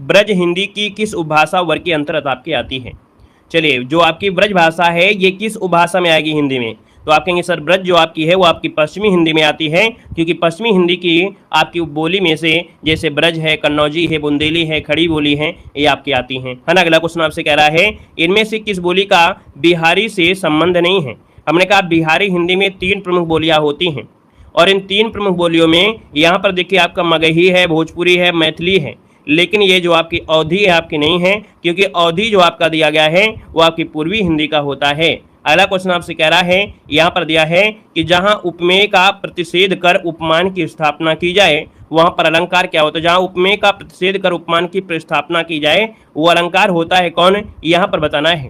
ब्रज हिंदी की किस उपभाषा वर्ग के अंतर्गत आपकी आती है? चलिए, जो आपकी ब्रज भाषा है ये किस उपभाषा में आएगी हिंदी में? तो आप कहेंगे सर ब्रज जो आपकी है वो आपकी पश्चिमी हिंदी में आती है, क्योंकि पश्चिमी हिंदी की आपकी उपबोली में से जैसे ब्रज है, कन्नौजी है, बुंदेली है, खड़ी बोली है, ये आपकी आती हैं, है ना। अगला क्वेश्चन आपसे कह रहा है इनमें से किस बोली का बिहारी से संबंध नहीं है? हमने कहा बिहारी हिंदी में 3 प्रमुख बोलियां होती हैं, और इन 3 प्रमुख बोलियों में यहाँ पर देखिए आपका मगही है, भोजपुरी है, मैथिली है, लेकिन ये जो आपकी अवधी है आपकी नहीं है, क्योंकि अवधी जो आपका दिया गया है वो आपकी पूर्वी हिंदी का होता है। अगला क्वेश्चन आपसे कह रहा है, यहाँ पर दिया है कि जहाँ उपमेय का प्रतिषेध कर उपमान की स्थापना की जाए वहाँ पर अलंकार क्या होता है? जहाँ उपमेय का प्रतिषेध कर उपमान की स्थापना की जाए वो अलंकार होता है कौन? यहाँ पर बताना है।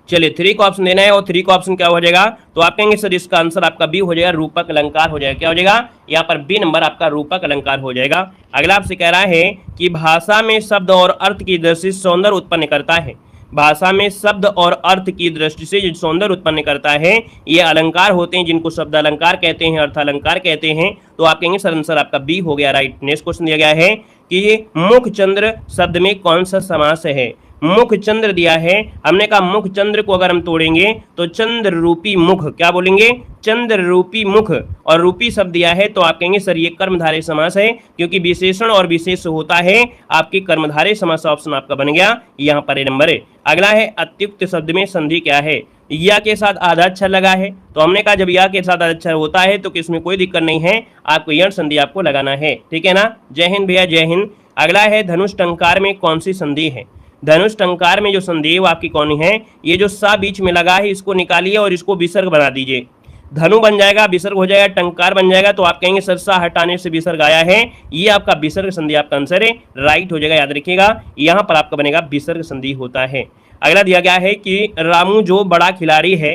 चलिए 3 को ऑप्शन देना है, और 3 का ऑप्शन क्या हो जाएगा? तो आप कहेंगे सर इसका आंसर आपका बी हो जाएगा, रूपक अलंकार हो जाएगा। क्या हो जाएगा? यहाँ पर बी नंबर आपका रूपक अलंकार हो जाएगा। अगला आपसे कह रहा है कि भाषा में शब्द और अर्थ की दृष्टि से सौंदर्य उत्पन्न करता है। भाषा में शब्द और अर्थ की दृष्टि से जो सौंदर्य उत्पन्न करता है ये अलंकार होते हैं, जिनको शब्द अलंकार कहते हैं, अर्थ अलंकार कहते हैं। तो आप कहेंगे सर आंसर आपका बी हो गया, राइट। नेक्स्ट क्वेश्चन दिया गया है कि ये मुख चंद्र शब्द में कौन सा समास है? मुख चंद्र दिया है, हमने कहा मुख चंद्र को अगर हम तोड़ेंगे तो चंद्र रूपी मुख, क्या बोलेंगे? चंद्र रूपी मुख, और रूपी शब्द दिया है तो आप कहेंगे सर ये कर्मधारय समास है, क्योंकि विशेषण और विशेष होता है आपकी कर्मधारय समास। ऑप्शन आपका बन गया यहाँ पर ए नंबर है। अगला है अत्युक्त शब्द में संधि क्या है? या के साथ आधा अक्षर लगा है, तो हमने कहा जब या के साथ आधा अक्षर होता है तो इसमें कोई दिक्कत नहीं है, आपको यण संधि आपको लगाना है, ठीक है ना। जय हिंद भैया, जय हिंद। अगला है धनुष टंकार में कौन सी संधि है? धनुष टंकार में जो संधि है वो आपकी कौन है? ये जो सा बीच में लगा है इसको निकालिए और इसको विसर्ग बना दीजिए, धनु बन जाएगा, विसर्ग हो जाएगा, टंकार बन जाएगा। तो आप कहेंगे सर सा हटाने से विसर्ग आया है, ये आपका विसर्ग संधि आपका आंसर है, राइट हो जाएगा। याद रखिएगा यहाँ पर आपका बनेगा विसर्ग संधि होता है। अगला दिया गया है कि रामू जो बड़ा खिलाड़ी है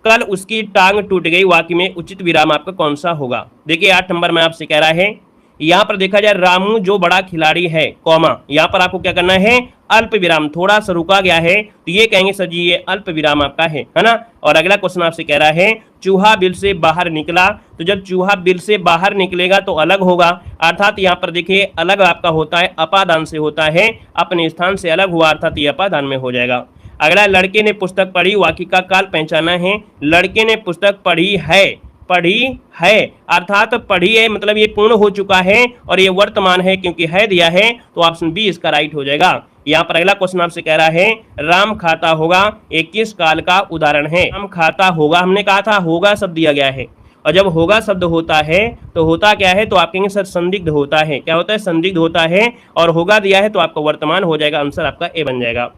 कल उसकी टांग टूट गई, वाक्य में उचित विराम आपका कौन सा होगा? देखिए 8 नंबर में आपसे कह रहा है यहाँ पर देखा जाए रामू जो बड़ा खिलाड़ी है, कॉमा, यहाँ पर आपको क्या करना है? अल्प विराम, थोड़ा सा रुका गया है तो ये कहेंगे सर जी ये अल्प विराम आपका है ना। और अगला क्वेश्चन आपसे कह रहा है चूहा बिल से बाहर निकला, तो जब चूहा बिल से बाहर निकलेगा तो अलग होगा, अर्थात यहाँ पर देखिए अलग आपका होता है अपादान से होता है, अपने स्थान से अलग हुआ अर्थात ये अपादान में हो जाएगा। अगला लड़के ने पुस्तक पढ़ी, वाक्य का काल पहचाना है। लड़के ने पुस्तक पढ़ी है, पढ़ी है अर्थात पढ़ी है मतलब ये पूर्ण हो चुका है और ये वर्तमान है, क्योंकि है दिया है तो ऑप्शन बी इसका राइट हो जाएगा। यहाँ पर अगला क्वेश्चन आपसे कह रहा है राम खाता होगा, ये किस काल का उदाहरण है? राम खाता होगा, हमने कहा था होगा शब्द दिया गया है, और जब होगा शब्द होता है तो होता क्या है? तो आप कहेंगे सर संदिग्ध होता है। क्या होता है? संदिग्ध होता है, और होगा दिया है तो आपका वर्तमान हो जाएगा, आंसर आपका ए बन जाएगा।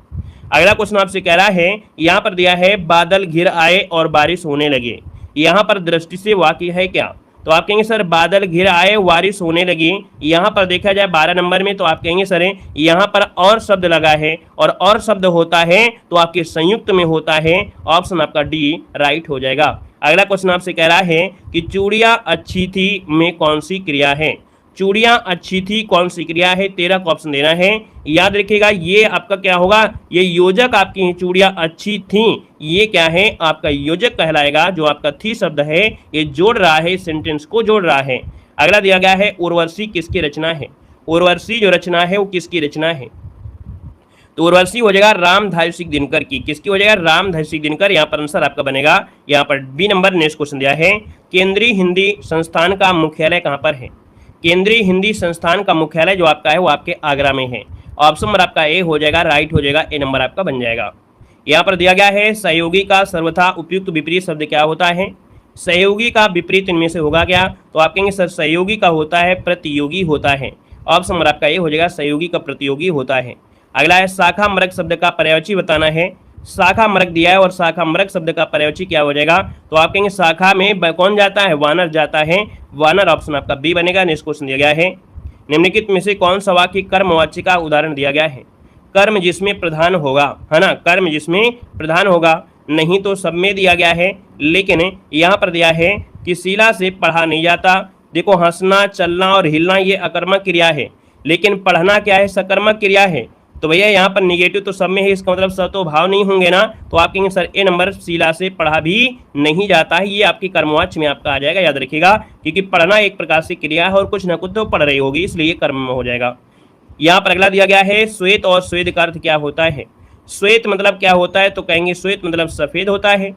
अगला क्वेश्चन आपसे कह रहा है यहाँ पर दिया है बादल घिर आए और बारिश होने लगे, यहाँ पर दृष्टि से वाक्य है क्या? तो आप कहेंगे सर बादल घिर आए बारिश होने लगी, यहाँ पर देखा जाए 12 नंबर में तो आप कहेंगे सर यहाँ पर और शब्द लगा है, और शब्द होता है तो आपके संयुक्त में होता है, ऑप्शन आपका डी राइट हो जाएगा। अगला क्वेश्चन आपसे कह रहा है कि चूड़ियाँ अच्छी थी में कौन सी क्रिया है? चूड़ियाँ अच्छी थी कौन सी क्रिया है? 13 का ऑप्शन देना है। याद रखिएगा ये आपका क्या होगा? ये योजक आपकी चूड़ियाँ अच्छी थी, ये क्या है? आपका योजक कहलाएगा। जो आपका थी शब्द है ये जोड़ रहा है, सेंटेंस को जोड़ रहा है। अगला दिया गया है उर्वशी किसकी रचना है? उर्वशी जो रचना है वो किसकी रचना है? तो उर्वशी हो जाएगा रामधारी सिंह दिनकर की। किसकी हो जाएगा? रामधारी सिंह दिनकर। यहाँ पर आंसर आपका बनेगा यहाँ पर बी नंबर। नेक्स्ट क्वेश्चन दिया है केंद्रीय हिंदी संस्थान का मुख्यालय कहाँ पर है? केंद्रीय हिंदी संस्थान का मुख्यालय जो आपका है वो आपके आगरा में है। ऑप्शन नंबर आपका ए हो जाएगा, राइट हो जाएगा, ए नंबर आपका बन जाएगा। यहाँ पर दिया गया है सहयोगी का सर्वथा उपयुक्त विपरीत शब्द क्या होता है? सहयोगी का विपरीत इनमें से होगा क्या? तो आप कहेंगे सर सहयोगी का होता है प्रतियोगी होता है, ऑप्शन नंबर आपका ए हो जाएगा, सहयोगी का प्रतियोगी होता है। अगला है शाखा मृग शब्द का पर्यायवाची बताना है। शाखा मृग दिया है और शाखा मृग शब्द का पर्यायवाची क्या हो जाएगा? तो आप कहेंगे शाखा में कौन जाता है? वानर जाता है, वानर ऑप्शन आपका बी बनेगा। नेक्स्ट क्वेश्चन दिया गया है निम्नलिखित में से कौन सा वाक्य कर्मवाची का उदाहरण दिया गया है? कर्म जिसमें प्रधान होगा, है ना, कर्म जिसमें प्रधान होगा, नहीं तो सब में दिया गया है, लेकिन यहाँ पर दिया है कि शीला से पढ़ा नहीं जाता। देखो हंसना, चलना और हिलना ये अकर्मक क्रिया है, लेकिन पढ़ना क्या है? सकर्मक क्रिया है। तो भैया यहाँ पर निगेटिव तो सब में है, इसका मतलब सब तो भाव नहीं होंगे ना, तो आप कहेंगे सर ए नंबर शीला से पढ़ा भी नहीं जाता है, ये आपकी कर्मवाच्य में आपका आ जाएगा। याद रखिएगा क्योंकि पढ़ना एक प्रकार से क्रिया है और कुछ ना कुछ तो पढ़ रही होगी, इसलिए कर्म में हो जाएगा। यहाँ पर अगला दिया गया है श्वेत और श्वेत का अर्थ क्या होता है। श्वेत मतलब क्या होता है, तो कहेंगे श्वेत मतलब सफेद होता है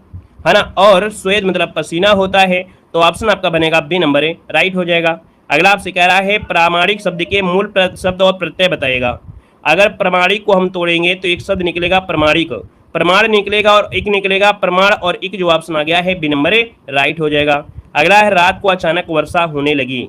ना, और श्वेत मतलब पसीना होता है। तो ऑप्शन आपका बनेगा बी नंबर ए, राइट हो जाएगा। अगला आपसे कह रहा है प्रामाणिक शब्द के मूल शब्द और प्रत्यय बताएगा। अगर प्रामाणिक को हम तोड़ेंगे तो एक शब्द निकलेगा प्रमाणिक, प्रमाण निकलेगा और एक निकलेगा प्रमाण, और एक जो ऑप्शन आ गया है बी नंबर ए, राइट हो जाएगा। अगला है रात को अचानक वर्षा होने लगी,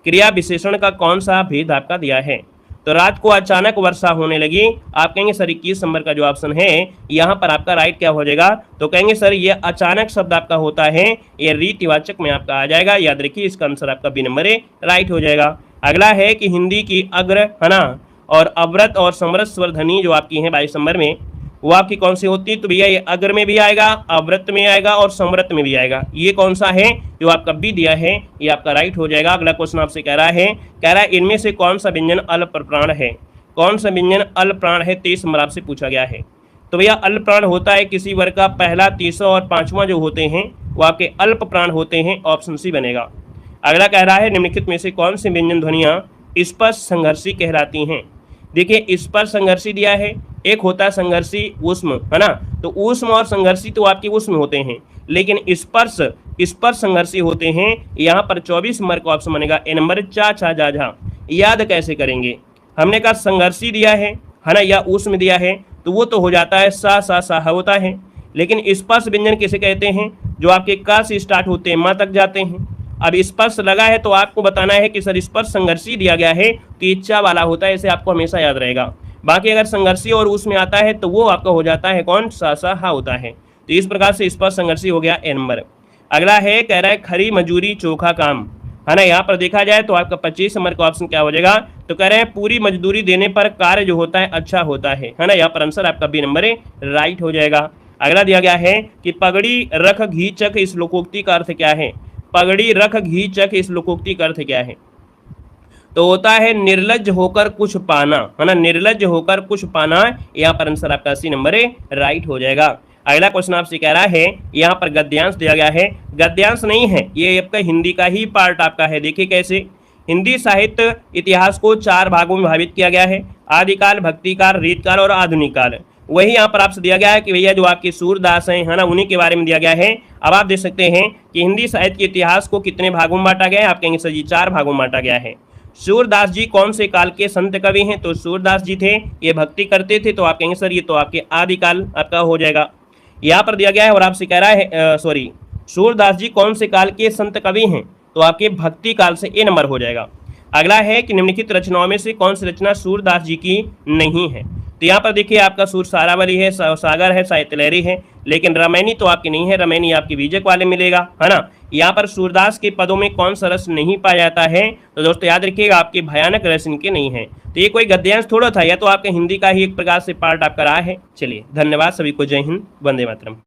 क्रिया विशेषण का कौन सा भेद आपका दिया है। तो रात को अचानक वर्षा होने लगी, आप कहेंगे सर 21 नंबर का जो ऑप्शन है यहाँ पर आपका राइट क्या हो जाएगा, तो कहेंगे सर ये अचानक शब्द आपका होता है, ये रीतिवाचक में आपका आ जाएगा। याद रखिए इसका आंसर आपका बी नंबर ए, राइट हो जाएगा। अगला है कि हिंदी की अग्र है ना और अवृत और समृत स्वर ध्वनि जो आपकी है 22 नंबर में, वो आपकी कौन सी होती है, तो भैया ये अग्र में भी आएगा, अवृत में आएगा और समृत में भी आएगा। ये कौन सा है जो आपका बी दिया है, ये आपका राइट हो जाएगा। अगला क्वेश्चन आपसे कह रहा है इनमें से कौन सा व्यंजन अल्प प्राण है, कौन सा व्यंजन अल्प प्राण है, 23 नंबर आपसे पूछा गया है। तो भैया अल्प प्राण होता है किसी वर्ग का पहला, तीसरा और पांचवा जो होते हैं वो आपके अल्प प्राण होते हैं, ऑप्शन सी बनेगा। अगला कह रहा है निम्नलिखित में से कौन सी व्यंजन ध्वनियाँ स्पष्ट संघर्षी कहलाती हैं। देखिए स्पर्श संघर्षी दिया है, एक होता है संघर्षी ऊष्म, है ना, तो ऊष्म और संघर्षी तो आपके ऊष्म होते हैं, लेकिन स्पर्श स्पर्श संघर्षी होते हैं। यहाँ पर 24 नंबर का ऑप्शन बनेगा ए नंबर, चा छा जा झा। याद कैसे करेंगे, हमने कहा संघर्षी दिया है ना, या ऊष्म दिया है, तो वो तो हो जाता है सा होता है, लेकिन स्पर्श व्यंजन किसे कहते हैं, जो आपके का से स्टार्ट होते हैं माँ तक जाते हैं। अब स्पर्श लगा है तो आपको बताना है कि सर स्पर्श संघर्षी दिया गया है तो इच्छा वाला होता है, इसे आपको हमेशा याद रहेगा। बाकी अगर संघर्षी और उसमें आता है तो वो आपका हो जाता है कौन, सा हा होता है। तो इस प्रकार से स्पर्श संघर्षी हो गया ए नंबर। अगला है कह रहा है खरी मजदूरी चोखा काम, है ना, यहाँ पर देखा जाए तो आपका 25 नंबर का ऑप्शन क्या हो जाएगा, तो कह रहे हैं पूरी मजदूरी देने पर कार्य जो होता है अच्छा होता है ना, यहाँ पर आंसर आपका बी नंबर राइट हो जाएगा। अगला दिया गया है कि पगड़ी रख घी चख, इस लोकोक्ति का अर्थ क्या है। पगड़ी रख घी चख, इस लोकोक्ति का अर्थ क्या है, तो होता है निर्लज्ज होकर कुछ पाना, है ना, निर्लज्ज होकर कुछ पाना। यहाँ पर आंसर आपका सी नंबर राइट हो जाएगा। अगला क्वेश्चन आपसे कह रहा है यहाँ पर गद्यांश दिया गया है, गद्यांश नहीं है, ये आपका हिंदी का ही पार्ट आपका है। देखिए कैसे, हिंदी साहित्य इतिहास को 4 भागों में विभाजित किया गया है, आदिकाल, भक्तिकाल, रीतकाल और आधुनिक काल। वही यहाँ पर आपसे दिया गया है कि भैया जो आपके सूरदास हैं, है ना, उन्हीं के बारे में दिया गया है। अब आप देख सकते हैं कि हिंदी साहित्य के इतिहास को कितने भागों में बांटा गया है, आप कहेंगे सर जी 4 भागों में बांटा गया है। सूरदास जी कौन से काल के संत कवि हैं, तो सूरदास जी थे, ये भक्ति करते थे, तो आप कहेंगे सर ये तो आपके आदिकाल आपका हो जाएगा। यहाँ पर दिया गया है और आपसे कह रहा है सूरदास जी कौन से काल के संत कवि हैं, तो आपके भक्ति काल से ए नंबर हो जाएगा। अगला है कि निम्नलिखित रचनाओं में से कौन सी रचना सूरदास जी की नहीं है, तो यहाँ पर देखिए आपका सूर सारावली है, सागर है, साहित्य लहरी है, लेकिन रामायणी तो आपकी नहीं है, रामायणी आपकी बीजक वाले मिलेगा, है ना। यहाँ पर सूरदास के पदों में कौन सा रस नहीं पाया जाता है, तो दोस्तों याद रखिएगा आपके भयानक रस इनके नहीं है। तो ये कोई गद्यांश थोड़ा था, या तो आपके हिंदी का ही एक प्रकार से पार्ट आपका रहा है। चलिए धन्यवाद सभी को, जय हिंद, वंदे मातरम।